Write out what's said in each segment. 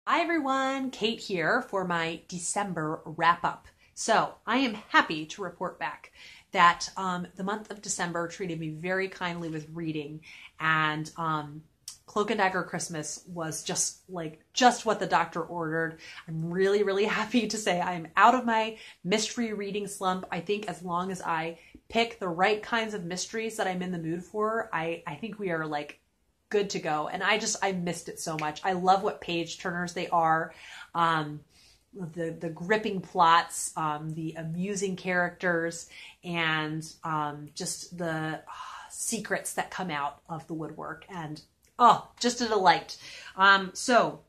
Hi everyone, Kate here for my December wrap up. So I am happy to report back that the month of December treated me very kindly with reading, and Cloak and Dagger Christmas was just what the doctor ordered. I'm really happy to say I'm out of my mystery reading slump. I think as long as I pick the right kinds of mysteries that I'm in the mood for, I think we are good to go. And I missed it so much. I love what page turners they are. The gripping plots, the amusing characters, and just the secrets that come out of the woodwork. And just a delight. So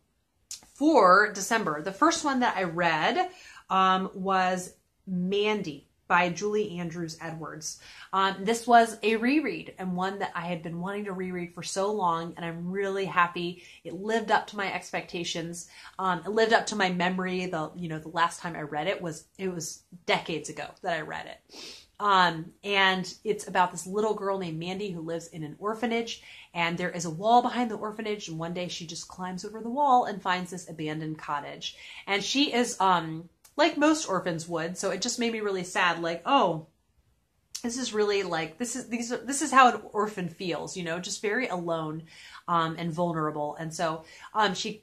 for December, the first one that I read was Mandy by Julie Andrews Edwards. This was a reread, and one that I had been wanting to reread for so long, and I'm really happy it lived up to my expectations. It lived up to my memory. The last time I read it was decades ago that I read it. And it's about this little girl named Mandy who lives in an orphanage, and there is a wall behind the orphanage, and one day she just climbs over the wall and finds this abandoned cottage. And she is like most orphans would, so it just made me really sad, this is really this is how an orphan feels, just very alone and vulnerable. And so she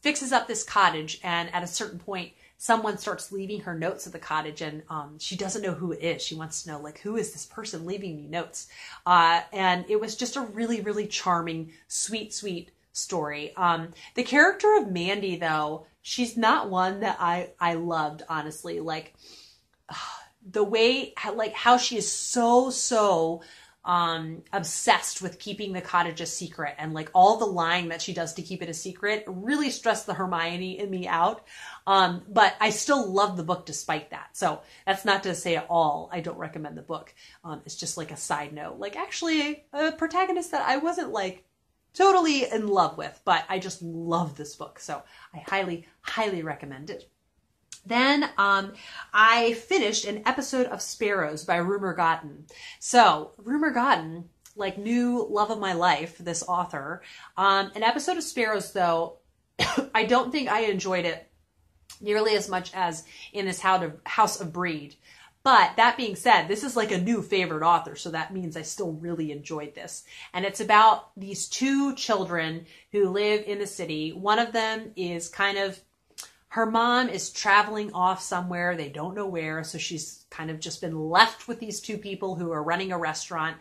fixes up this cottage, and at a certain point someone starts leaving her notes at the cottage, and she doesn't know who it is. She wants to know, who is this person leaving me notes? And it was just a really charming, sweet story. The character of Mandy, though, she's not one that I loved, honestly. The way, how she is so obsessed with keeping the cottage a secret, and all the lying that she does to keep it a secret really stressed the Hermione in me out. But I still love the book despite that. So that's not to say at all I don't recommend the book. It's just a side note. Actually, a protagonist that I wasn't totally in love with, but I just love this book. So I highly recommend it. Then I finished an episode of Sparrows by Rumer Godden. So Rumer Godden, new love of my life, this author. An episode of Sparrows, though, I don't think I enjoyed it nearly as much as in this House of Breed. But that being said, this is a new favorite author, so that means I still really enjoyed this. And it's about these two children who live in the city. One of them is her mom is traveling off somewhere. They don't know where, so she's just been left with these two people who are running a restaurant.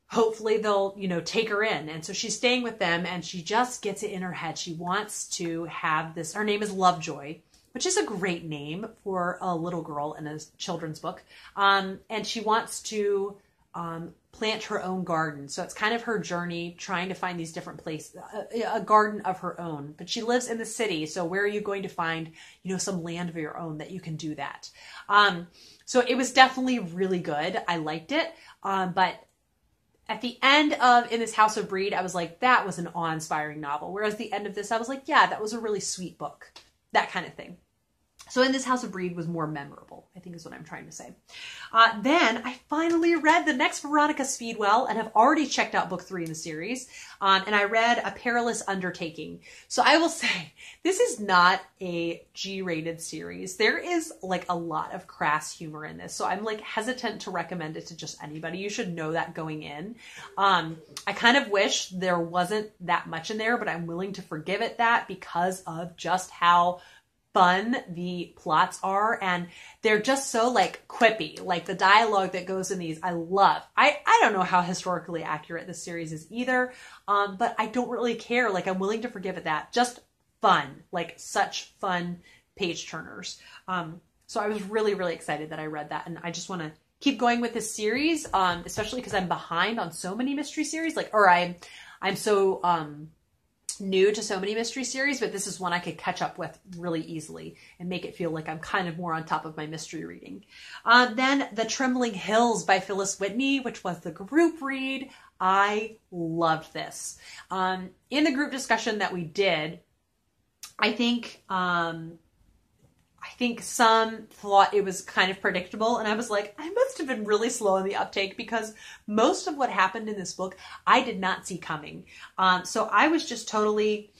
Hopefully they'll, take her in. And so she's staying with them, and she just gets it in her head. She wants to have this. Her name is Lovejoy, which is a great name for a little girl in a children's book. And she wants to plant her own garden. So it's her journey trying to find these different places, a garden of her own. But she lives in the city, so where are you going to find, some land of your own that you can do that? So it was definitely really good. I liked it. But at the end of In This House of Breed, I was that was an awe-inspiring novel. Whereas the end of this, I was yeah, that was a really sweet book. That kind of thing. So In This House of Breed was more memorable, I think is what I'm trying to say. Then I finally read the next Veronica Speedwell, and have already checked out book 3 in the series. And I read A Perilous Undertaking. So I will say, this is not a G-rated series. There is a lot of crass humor in this. So I'm hesitant to recommend it to just anybody. You should know that going in. I wish there wasn't that much in there, but I'm willing to forgive it that because of just how fun the plots are, and they're just so quippy. The dialogue that goes in these I love. I don't know how historically accurate this series is either, but I don't really care. I'm willing to forgive it that. Just fun, such fun page turners. So I was really excited that I read that, and I just want to keep going with this series, especially because I'm behind on so many mystery series, I'm so new to so many mystery series, but this is one I could catch up with really easily and make it feel like I'm more on top of my mystery reading. Then The Trembling Hills by Phyllis Whitney, which was the group read. I loved this. In the group discussion that we did, I think some thought it was predictable, and I was I must have been really slow in the uptake because most of what happened in this book I did not see coming. So I was just totally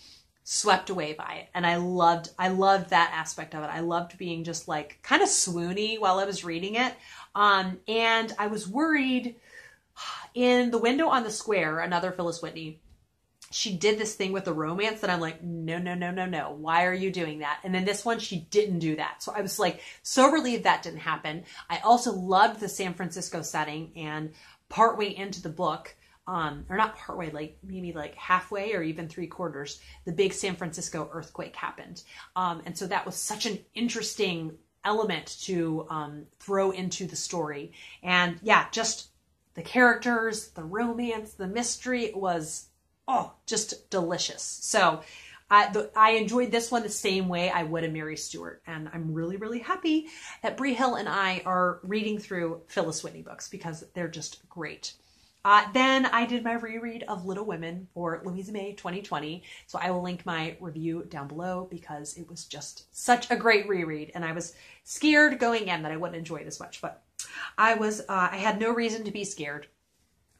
swept away by it. And I loved that aspect of it. I loved being just like kind of swoony while I was reading it. And I was worried in The Window on the Square, another Phyllis Whitney, she did this thing with the romance that I'm like, no, no, no, no, no. Why are you doing that? And then this one, she didn't do that. So I was like so relieved that didn't happen. I also loved the San Francisco setting, and partway into the book, or not partway, like maybe like halfway or even 3/4, the big San Francisco earthquake happened. And so that was such an interesting element to throw into the story. And yeah, just the characters, the romance, the mystery was, just delicious. So I enjoyed this one the same way I would a Mary Stuart. And I'm really, really happy that Bree Hill and I are reading through Phyllis Whitney books because they're just great. Then I did my reread of Little Women for Louisa May 2020. So I will link my review down below because it was just such a great reread. And I was scared going in that I wouldn't enjoy it as much, but I had no reason to be scared.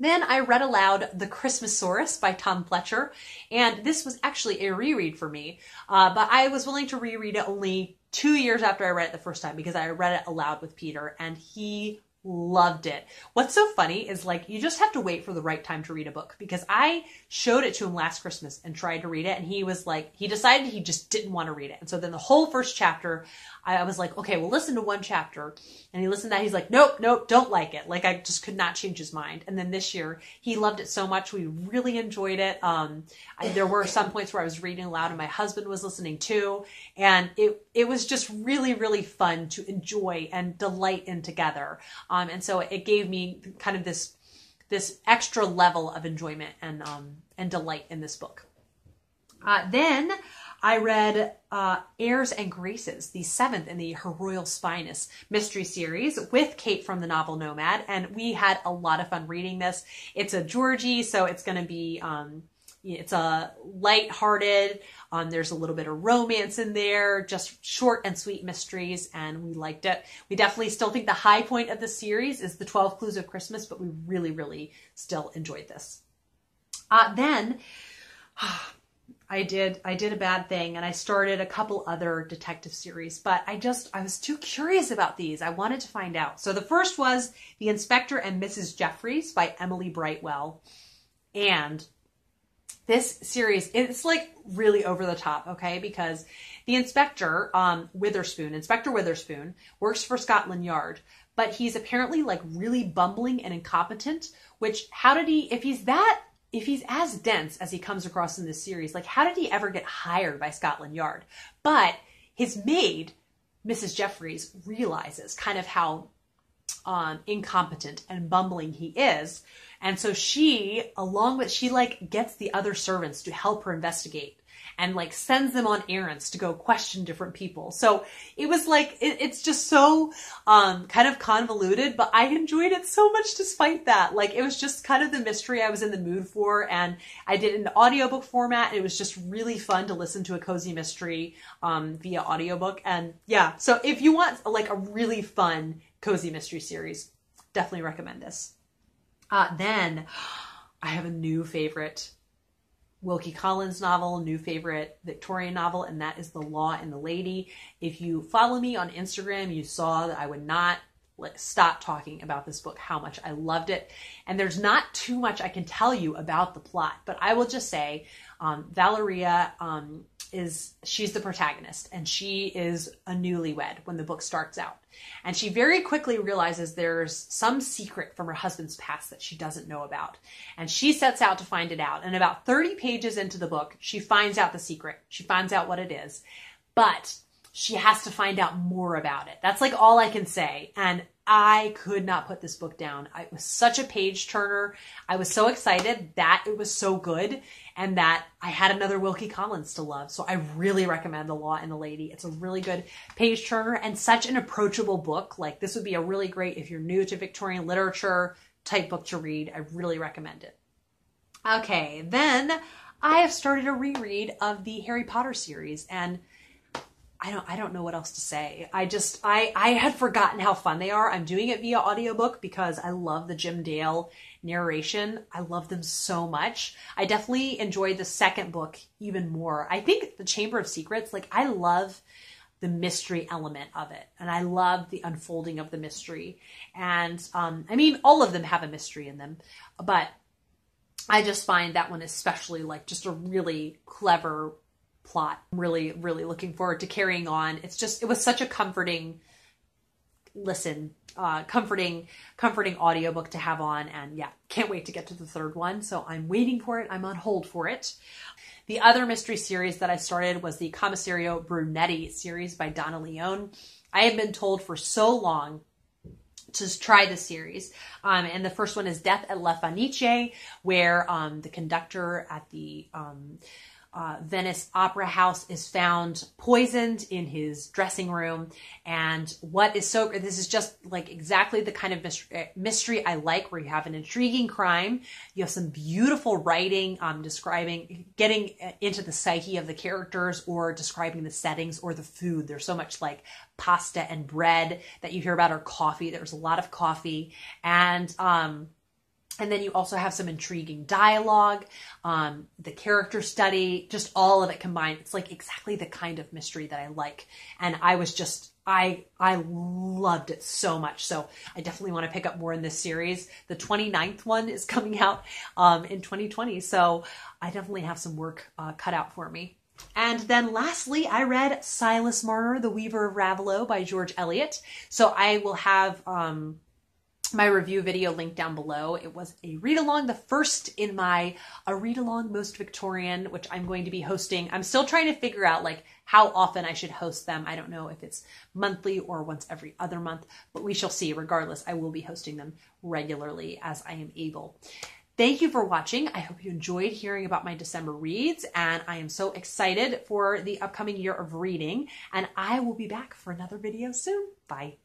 Then I read aloud The Christmasaurus by Tom Fletcher, and this was actually a reread for me, but I was willing to reread it only 2 years after I read it the first time because I read it aloud with Peter, and he loved it. What's so funny is like you just have to wait for the right time to read a book, because I showed it to him last Christmas and tried to read it, and he was like, he decided he just didn't want to read it. And so then the whole first chapter, I was like, okay, well, listen to one chapter. And he listened to that. He's like, nope, don't like it. Like I just could not change his mind. And then this year he loved it so much. We really enjoyed it. There were some points where I was reading aloud and my husband was listening too. And it was just really, really fun to enjoy and delight in together. And so it gave me kind of this extra level of enjoyment and delight in this book. Then I read Heirs and Graces, the 7th in the Her Royal Spyness mystery series with Kate from the novel Nomad, and we had a lot of fun reading this. It's a Georgie, so it's going to be it's a light-hearted. There's a little bit of romance in there, just short and sweet mysteries, and we liked it. We definitely still think the high point of the series is the 12 Clues of Christmas, but we really, really still enjoyed this. Then I did a bad thing, and I started a couple other detective series, but I was too curious about these. I wanted to find out. So the first was The Inspector and Mrs Jeffries by Emily Brightwell. And this series, it's like really over the top, okay? Because the Inspector, Inspector Witherspoon, works for Scotland Yard, but he's apparently like really bumbling and incompetent, which if he's as dense as he comes across in this series, like how did he ever get hired by Scotland Yard? But his maid, Mrs. Jeffries, realizes kind of how incompetent and bumbling he is. And so she gets the other servants to help her investigate and like sends them on errands to go question different people. So it was like, it's just so kind of convoluted, but I enjoyed it so much despite that. Like it was just kind of the mystery I was in the mood for, and I did it in audiobook format, and it was just really fun to listen to a cozy mystery via audiobook. And yeah, so if you want like a really fun cozy mystery series, definitely recommend this. Then I have a new favorite Wilkie Collins novel, new favorite Victorian novel, and that is The Law and the Lady. If you follow me on Instagram, you saw that I would not stop talking about this book, how much I loved it. And there's not too much I can tell you about the plot, but I will just say Valeria she's the protagonist, and she is a newlywed when the book starts out. And she very quickly realizes there's some secret from her husband's past that she doesn't know about. And she sets out to find it out. And about 30 pages into the book, she finds out the secret. She finds out what it is. But she has to find out more about it. That's like all I can say. And I could not put this book down. It was such a page turner. I was so excited that it was so good and that I had another Wilkie Collins to love. So I really recommend The Law and the Lady. It's a really good page turner and such an approachable book. Like this would be a really great, if you're new to Victorian literature, type book to read. I really recommend it. Okay, then I have started a reread of the Harry Potter series, and I don't know what else to say. I had forgotten how fun they are. I'm doing it via audiobook because I love the Jim Dale narration. I love them so much. I definitely enjoyed the second book even more. I think the Chamber of Secrets, like I love the mystery element of it. And I love the unfolding of the mystery. And I mean, all of them have a mystery in them, but I just find that one especially like just a really clever plot. I'm really, really looking forward to carrying on. It was such a comforting listen, comforting audiobook to have on. And yeah, can't wait to get to the third one. So I'm waiting for it. I'm on hold for it. The other mystery series that I started was the Commissario Brunetti series by Donna Leone. I have been told for so long to try the series. And the first one is Death at La Fenice, where the conductor at the Venice Opera House is found poisoned in his dressing room. And what is so, this is just like exactly the kind of mystery I like, where you have an intriguing crime, you have some beautiful writing, getting into the psyche of the characters or describing the settings or the food. There's so much like pasta and bread that you hear about, or coffee. There's a lot of coffee. And then you also have some intriguing dialogue, the character study, just all of it combined. It's like exactly the kind of mystery that I like. And I loved it so much. So I definitely want to pick up more in this series. The 29th one is coming out in 2020. So I definitely have some work cut out for me. And then lastly, I read Silas Marner, The Weaver of Raveloe by George Eliot. So I will have my review video linked down below. It was a read-along, the first in my A Read-Along Most Victorian, which I'm going to be hosting. I'm still trying to figure out like how often I should host them. I don't know if it's monthly or once every other month, but we shall see. Regardless, I will be hosting them regularly as I am able. Thank you for watching. I hope you enjoyed hearing about my December reads, and I am so excited for the upcoming year of reading, and I will be back for another video soon. Bye.